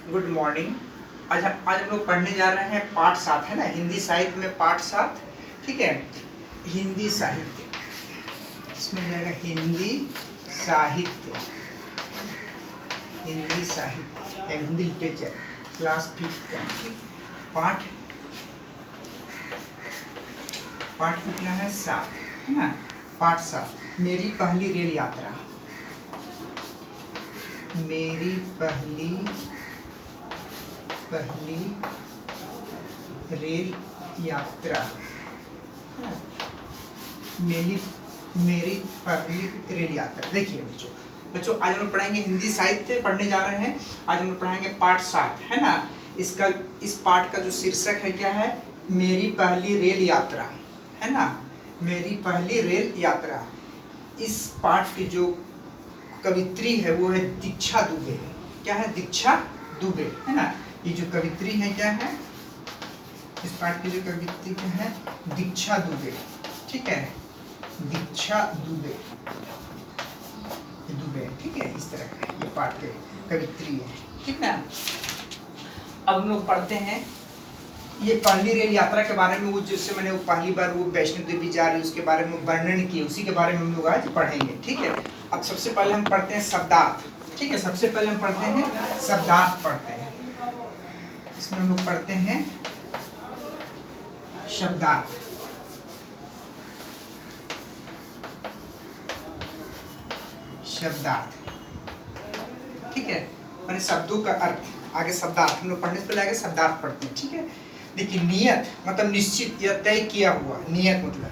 Good morning. आज हम लोग पढ़ने जा रहे हैं पाठ 7, है ना, हिंदी साहित्य में पाठ 7। ठीक है, हिंदी साहित्य, इसमें जाएगा हिंदी साहित्य, हिंदी साहित्य या हिंदी लिटरेचर, क्लास 5 का पाठ कितना है? 7, है ना। पाठ 7, मेरी पहली रेल यात्रा। मेरी पहली रेल यात्रा, मेरी पहली रेल यात्रा। देखिए बच्चों आज हम लोग पढ़ेंगे हिंदी साहित्य पढ़ने जा रहे हैं। आज हम लोग पढ़ेंगे पाठ 7, है ना। इस पाठ का जो शीर्षक है क्या है? मेरी पहली रेल यात्रा, है ना, मेरी पहली रेल यात्रा। इस पाठ की जो कवित्री है वो है दीक्षा दुबे। क्या है? दीक्षा दुबे, है ना। ये जो कवित्री है क्या है? इस पाठ की जो कवित्री क्या है? दीक्षा दुबे। ठीक है, दीक्षा दुबे, ठीक है, इस तरह का ये पाठ के कवित्री है। ठीक है, अब हम लोग पढ़ते हैं ये पहली रेल यात्रा के बारे में। वो जिससे मैंने वो पहली बार वो वैष्णो देवी जा रही उसके बारे में वर्णन किया, उसी के बारे में हम लोग आज पढ़ेंगे। ठीक है, अब सबसे पहले हम पढ़ते हैं शब्दार्थ। ठीक है, सबसे पहले हम पढ़ते हैं शब्दार्थ पढ़ते हैं। इसमें हम लोग पढ़ते हैं शब्दार्थ। शब्दार्थ, ठीक है, मैंने शब्दों का अर्थ। आगे शब्दार्थ हम लोग पढ़ने से पहले आगे शब्दार्थ पढ़ते हैं। ठीक है, देखिए नियत मतलब निश्चित या तय किया हुआ। नियत मतलब,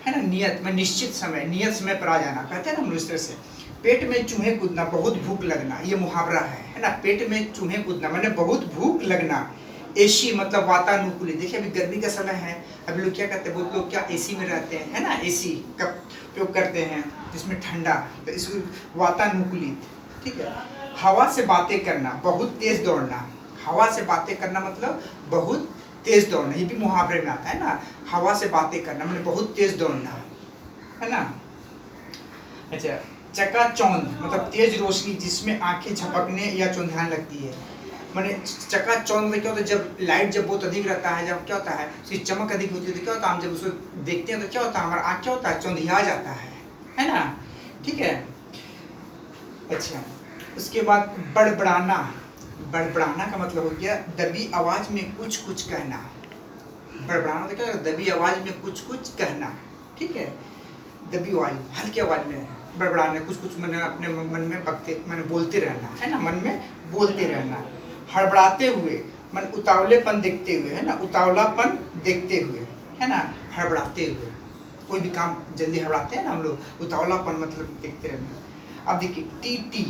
है ना, नियत में निश्चित समय, नियत समय पर आ जाना, कहते हैं ना हम लोग इस तरह से। पेट में चूहे कूदना, बहुत भूख लगना, ये मुहावरा है ना। पेट में चूहे कूदना माने बहुत भूख लगना। एसी मतलब वातानुकूलित। देखिए अभी गर्मी का समय है, अभी लोग क्या करते हैं, बहुत लोग क्या एसी में रहते हैं, है ना, एसी का उपयोग करते हैं जिसमें ठंडा, तो इसको वातानुकूलित। ठीक है, हवा से बातें करना, बहुत तेज दौड़ना। हवा से बातें करना मतलब बहुत तेज दौड़ना, ये भी मुहावरे में आता है ना। हवा से बातें करना मतलब बहुत तेज दौड़ना, है ना। अच्छा, चकाचौंध मतलब तेज रोशनी जिसमें आंखें झपकने या चौंधियाने लगती है। माने चकाचौंध में क्या होता है? जब लाइट जब बहुत अधिक रहता है, जब क्या होता है उसकी चमक अधिक होती है तो क्या होता है, हम जब उसको देखते हैं तो क्या होता है, हमारा आँख क्या होता है, चौंधिया जाता है ना। ठीक है, अच्छा, उसके बाद बड़बड़ाना। बड़बड़ाना का मतलब हो गया दबी आवाज में कुछ कुछ कहना। बड़बड़ाना तो क्या, दबी आवाज में कुछ कुछ कहना। ठीक है, दबी आवाज, हल्की आवाज में बड़बड़ाना, कुछ कुछ मैंने अपने मन में मैंने बोलते रहना, है ना, मन में बोलते रहना। हड़बड़ाते हुए मन उतावलेपन देखते हुए, है ना, उतावलापन देखते हुए, है ना, हड़बड़ाते हुए। कोई भी काम जल्दी हड़बड़ाते हैं ना हम लोग, उतावलापन मतलब देखते रहना। अब देखिए टीटी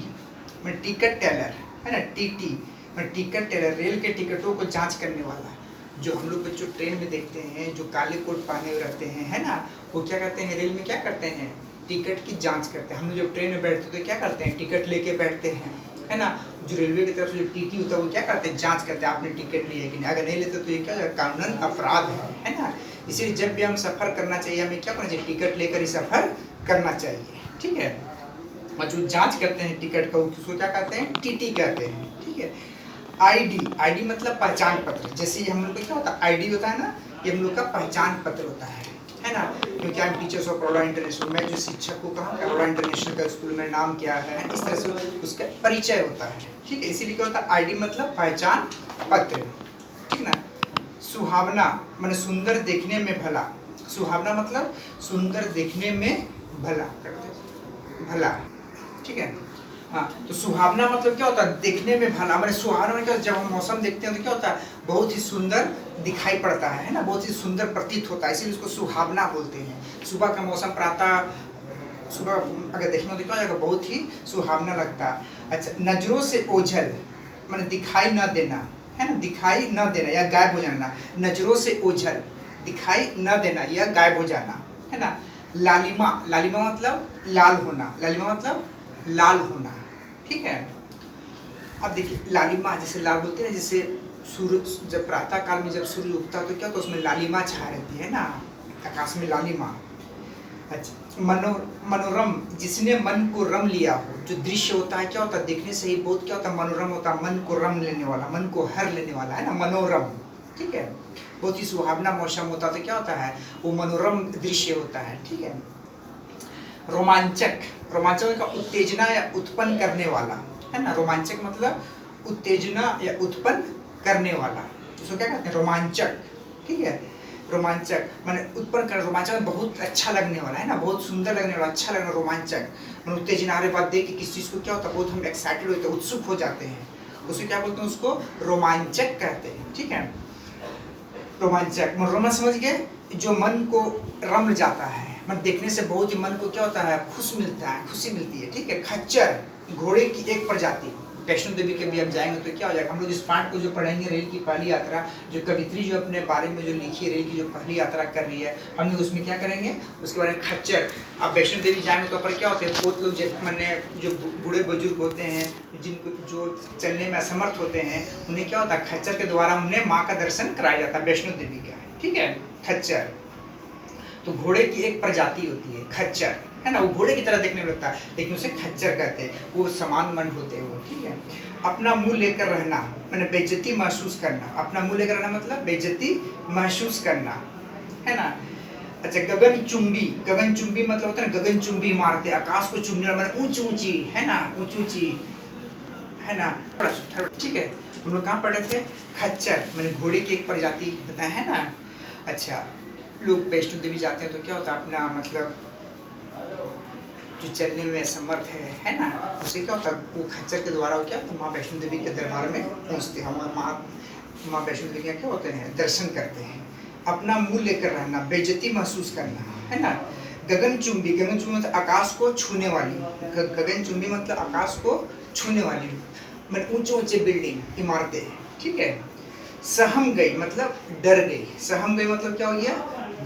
मैं टिकट टेलर, है ना, टीटी मैं टिकट टेलर, रेल के टिकटों को जांच करने वाला। जो हम लोग बच्चों ट्रेन में देखते हैं जो काले कोट पहने हुए रहते हैं, है ना, वो क्या करते हैं, रेल में क्या करते हैं, टिकट की जांच करते हैं। हम लोग जब ट्रेन में बैठते हैं तो क्या करते हैं, टिकट लेके बैठते हैं, है ना। जो रेलवे की तरफ से जो टीटी होता है वो क्या करते हैं, जांच करते हैं आपने टिकट लिया है कि नहीं। अगर नहीं लेते तो ये क्या कानूनन अपराध है ना। इसीलिए जब भी हम सफर करना चाहिए हमें क्या करना चाहिए, टिकट लेकर ही सफर करना चाहिए। ठीक है, और जो जांच करते हैं टिकट का उसको क्या कहते हैं, टीटी कहते हैं। ठीक है, आईडी मतलब पहचान पत्र। जैसे हम लोग का क्या होता है, आईडी होता है ना, ये हम लोग का पहचान पत्र होता है ना। क्योंकि I am teachers of Baroda international, मैं जो शिक्षक को कहा बड़ौदा इंटरनेशनल का स्कूल में नाम क्या है, इस तरह से उसका परिचय होता है। ठीक है, इसीलिए क्या होता है, आईडी मतलब पहचान पत्र। ठीक ना। सुहावना माने सुंदर देखने में भला। सुहावना मतलब सुंदर देखने में भला, भला। ठीक है, हाँ, तो सुहावना मतलब क्या होता है, देखने में भला। मैंने सुहावना में क्या, जब हम मौसम देखते हैं तो क्या होता है, बहुत ही सुंदर दिखाई पड़ता है ना, बहुत ही सुंदर प्रतीत होता है, इसीलिए उसको सुहावना बोलते हैं। सुबह का मौसम प्रातः सुबह अगर देखना तो क्या हो जाएगा, बहुत ही सुहावना लगता है। अच्छा, नजरों से ओझल मैंने दिखाई न देना, है ना, दिखाई न देना या गायब हो जाना। नजरों से ओझल दिखाई न देना या गायब हो जाना, है ना। लालिमा, लालिमा मतलब लाल होना, लालिमा मतलब लाल होना। ठीक है, अब देखिए लालिमा जैसे लाल बोलते हैं, जैसे सूरज जब प्रातः काल में जब सूर्य उगता है तो क्या, तो उसमें लालिमा छा रहती है ना, आकाश में लालिमा। अच्छा, मनो मनोरम, जिसने मन को रम लिया हो। जो दृश्य होता है क्या होता है, देखने से ही बहुत क्या होता है, मनोरम होता है, मन को रम लेने वाला, मन को हर लेने वाला, है ना, मनोरम। ठीक है, बहुत ही सुहावना मौसम होता है तो क्या होता है, वो मनोरम दृश्य होता है। ठीक है, रोमांचक, रोमांचक का उत्तेजना या उत्पन्न करने वाला, है ना। रोमांचक मतलब उत्तेजना या उत्पन्न करने वाला, इसको क्या कहते हैं, रोमांचक। ठीक है, रोमांचक माने उत्पन्न कर, रोमांचक बहुत अच्छा लगने वाला, है ना, बहुत सुंदर लगने वाला, अच्छा लगना, रोमांचक। उत्तेजना आ रही बात देख के किस चीज को क्या होता है, बहुत हम एक्साइटेड होते हैं, उत्सुक हो जाते हैं, उसे क्या बोलते हैं, उसको रोमांचक कहते हैं। ठीक है, रोमांचक मनोरम समझ गए, जो मन को रम जाता है, मन देखने से बहुत ही मन को क्या होता है, खुश मिलता है, खुशी मिलती है। ठीक है, खच्चर घोड़े की एक प्रजाति। वैष्णो देवी के भी हम जाएंगे तो क्या हो जाएगा, हम लोग इस पार्ट को जो पढ़ेंगे, रेल की पहली यात्रा, जो कवित्री जो अपने बारे में जो लिखी है, रेल की जो पहली यात्रा कर रही है, हम लोग उसमें क्या करेंगे, उसके बारे में खच्चर। अब वैष्णो देवी जाएंगे तो पर क्या होते हैं, बहुत लोग मैंने जो बूढ़े बुजुर्ग होते हैं, जिनको जो चलने में असमर्थ होते हैं, उन्हें क्या होता है, खच्चर के द्वारा उन्हें माँ का दर्शन कराया जाता है, वैष्णो देवी का। ठीक है, खच्चर तो घोड़े की एक प्रजाति होती है खच्चर, है ना, वो घोड़े की तरह देखने में लगता है, लेकिन उसे खच्चर कहते हैं, वो समान मन होते हैं वो। ठीक है, अपना मुंह लेकर रहना मैंने बेइज्जती महसूस करना, अपना मुंह लेकर रहना मतलब बेइज्जती महसूस करना, है ना। अच्छा, गगन चुंबी, गगन चुंबी मतलब होता है गगन चुंबी मारते, आकाश को चुंबने वाला, ऊंची ऊंची, है ना, ऊंची ऊंची, है ना। ठीक है, हम लोग कहाँ पढ़े थे, खच्चर मैंने घोड़े की एक प्रजाति बताया, है ना। अच्छा, लोग वैष्णो देवी जाते हैं तो क्या होता है, अपना मतलब जो चलने में समर्थ है ना, उसे क्या होता है, वो खच्चर के द्वारा क्या होता है, माँ वैष्णो देवी के दरबार में पहुँचते हैं, माँ वैष्णो देवी क्या होते हैं, दर्शन करते हैं। अपना मुंह लेकर रहना, बेइज्जती महसूस करना, है ना। गगनचुंबी, गगनचुंबी मतलब आकाश को छूने वाली, गगनचुंबी मतलब आकाश को छूने वाली, मतलब ऊंचे ऊंचे बिल्डिंग, इमारतें। ठीक है, सहम गई मतलब डर गई, सहम गई मतलब क्या हो गया,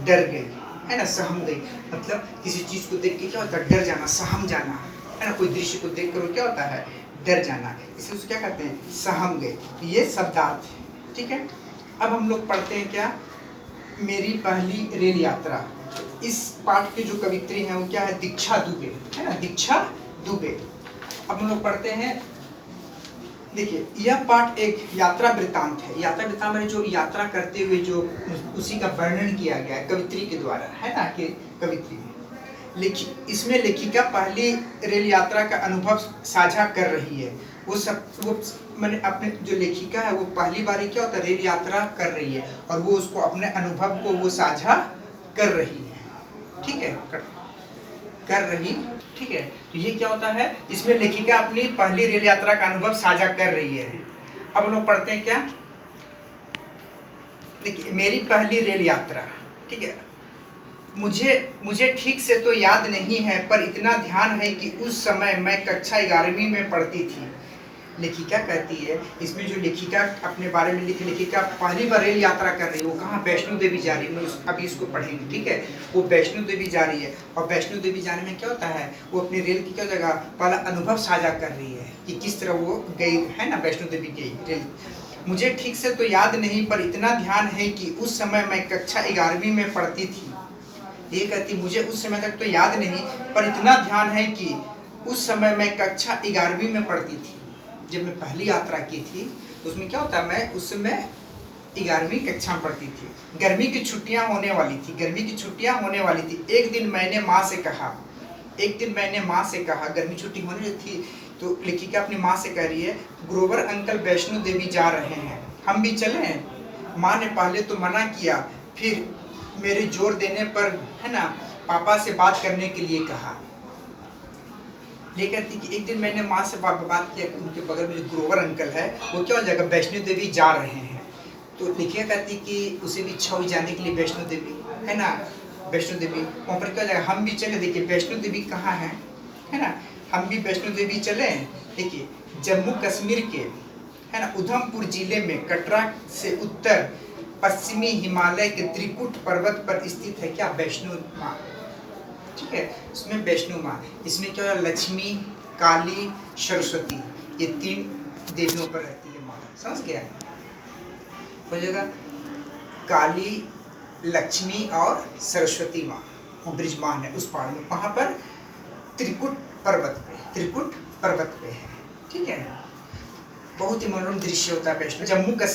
डर गई, है ना। सहम गई मतलब किसी चीज को देख के क्या होता है, डर जाना, सहम जाना, है ना। कोई दृश्य को देख कर क्या होता है, डर जाना, इसलिए उसको क्या कहते हैं, सहम गए। ये शब्दार्थ है। ठीक है, अब हम लोग पढ़ते हैं क्या, मेरी पहली रेल यात्रा। इस पाठ के जो कवित्री हैं वो क्या है, दीक्षा दुबे, है ना, दीक्षा दुबे। अब हम लोग पढ़ते हैं, देखिए यह पाठ एक यात्रा वृत्तांत है। यात्रा वृत्तांत में जो यात्रा करते हुए जो उसी का वर्णन किया गया है कवित्री के द्वारा, है ना, कि कवित्री इसमें लेखिका पहली रेल यात्रा का अनुभव साझा कर रही है। वो मैंने अपने जो लेखिका है वो पहली बार क्या होता है, रेल यात्रा कर रही है और वो उसको अपने अनुभव को वो साझा कर रही है। ठीक है, कर रही। ठीक है, तो ये क्या होता है, इसमें लेखिका अपनी पहली रेल यात्रा का अनुभव साझा कर रही है। अब लोग पढ़ते हैं क्या, देखिए मेरी पहली रेल यात्रा। ठीक है, मुझे ठीक से तो याद नहीं है, पर इतना ध्यान है कि उस समय मैं कक्षा 11वीं में पढ़ती थी। लेखिका कहती है, इसमें जो लेखिका अपने बारे में लिखी, लेखिका पहली बार रेल यात्रा कर रही है, वो कहाँ, वैष्णो देवी जा रही है। अभी इसको पढ़ेंगे। ठीक है, वो वैष्णो देवी जा रही है और वैष्णो देवी जाने में क्या होता है, वो अपनी रेल की क्या जगह पहला अनुभव साझा कर रही है कि किस तरह वो गई, है ना, वैष्णो देवी गई रेल। मुझे ठीक से तो याद नहीं, पर इतना ध्यान है कि उस समय मैं कक्षा 11वीं में पढ़ती थी। ये कहती मुझे उस समय तक तो याद नहीं, पर इतना ध्यान है कि उस समय मैं कक्षा 11वीं में पढ़ती थी। जब मैं पहली यात्रा की थी तो उसमें क्या होता है, मैं उस समय 11वीं कक्षा में पढ़ती थी। गर्मी की छुट्टियां होने वाली थी, गर्मी की छुट्टियां होने वाली थी। एक दिन मैंने माँ से कहा, गर्मी छुट्टी होने थी तो लेखिका अपनी माँ से कह रही है, ग्रोवर अंकल वैष्णो देवी जा रहे हैं, हम भी चलें। माँ ने पहले तो मना किया, फिर मेरे जोर देने पर, है ना, पापा से बात करने के लिए कहा। ये कहती कि एक दिन मैंने माँ से बात किया, उनके बगल में जो ग्रोवर अंकल है वो क्या हो जाएगा, वैष्णो देवी जा रहे हैं। तो लेखिका कहती कि उसे भी इच्छा हुई जाने के लिए वैष्णो देवी, है ना, वैष्णो देवी। वहाँ पर क्या हो जाएगा, हम भी चले। देखिए वैष्णो देवी कहाँ है ना, हम भी वैष्णो देवी चले। देखिए जम्मू कश्मीर के, है ना, उधमपुर जिले में कटरा से उत्तर पश्चिमी हिमालय के त्रिकुट पर्वत पर स्थित है क्या, वैष्णो माँ। ठीक है, इसमें वैष्णो माँ, इसमें क्या है, लक्ष्मी, काली, सरस्वती, ये 3 देवियों पर रहती है माँ। समझ गया, हो जाएगा, काली, लक्ष्मी और सरस्वती माँ। वो ब्रिजमान है उस पहाड़ में, वहां पर त्रिकुट पर्वत पे है, ठीक है। बहुत ही मनोरम दृश्य होता है वैष्णो जम्मू कश्मीर